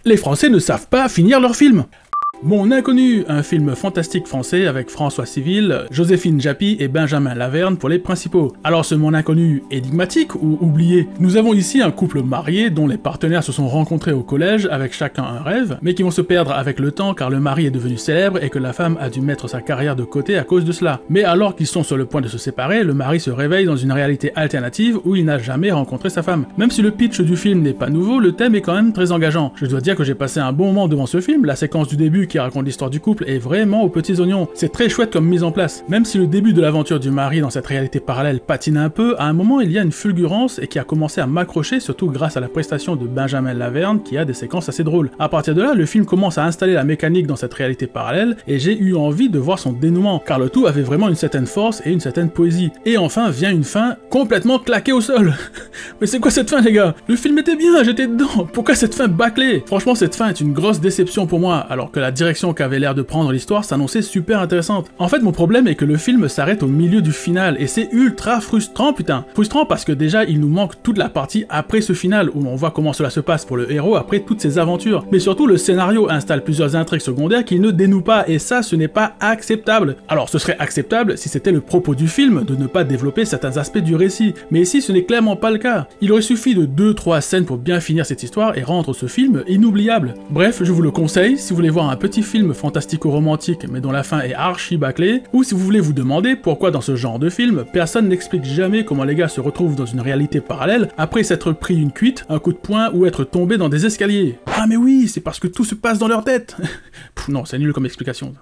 Les Français ne savent pas finir leurs films. Mon Inconnu, un film fantastique français avec François Civil, Joséphine Japy et Benjamin Laverne pour les principaux. Alors ce Mon Inconnu énigmatique ou oublié? Nous avons ici un couple marié dont les partenaires se sont rencontrés au collège avec chacun un rêve, mais qui vont se perdre avec le temps car le mari est devenu célèbre et que la femme a dû mettre sa carrière de côté à cause de cela. Mais alors qu'ils sont sur le point de se séparer, le mari se réveille dans une réalité alternative où il n'a jamais rencontré sa femme. Même si le pitch du film n'est pas nouveau, le thème est quand même très engageant. Je dois dire que j'ai passé un bon moment devant ce film, la séquence du début qui raconte l'histoire du couple est vraiment aux petits oignons. C'est très chouette comme mise en place. Même si le début de l'aventure du mari dans cette réalité parallèle patine un peu, à un moment il y a une fulgurance et qui a commencé à m'accrocher, surtout grâce à la prestation de Benjamin Laverne qui a des séquences assez drôles. À partir de là, le film commence à installer la mécanique dans cette réalité parallèle et j'ai eu envie de voir son dénouement, car le tout avait vraiment une certaine force et une certaine poésie. Et enfin vient une fin complètement claquée au sol. Mais c'est quoi cette fin les gars? Le film était bien, j'étais dedans, pourquoi cette fin bâclée? Franchement cette fin est une grosse déception pour moi, alors que la direction qu'avait l'air de prendre l'histoire s'annonçait super intéressante. En fait mon problème est que le film s'arrête au milieu du final, et c'est ultra frustrant putain. Frustrant parce que déjà il nous manque toute la partie après ce final, où on voit comment cela se passe pour le héros après toutes ses aventures. Mais surtout le scénario installe plusieurs intrigues secondaires qu'il ne dénoue pas, et ça ce n'est pas acceptable. Alors ce serait acceptable si c'était le propos du film de ne pas développer certains aspects du récit, mais ici ce n'est clairement pas le cas. Il aurait suffi de 2-3 scènes pour bien finir cette histoire et rendre ce film inoubliable. Bref, je vous le conseille si vous voulez voir un petit film fantastico-romantique mais dont la fin est archi bâclée, ou si vous voulez vous demander pourquoi dans ce genre de film, personne n'explique jamais comment les gars se retrouvent dans une réalité parallèle après s'être pris une cuite, un coup de poing ou être tombé dans des escaliers. Ah mais oui, c'est parce que tout se passe dans leur tête. Pff, non, c'est nul comme explication.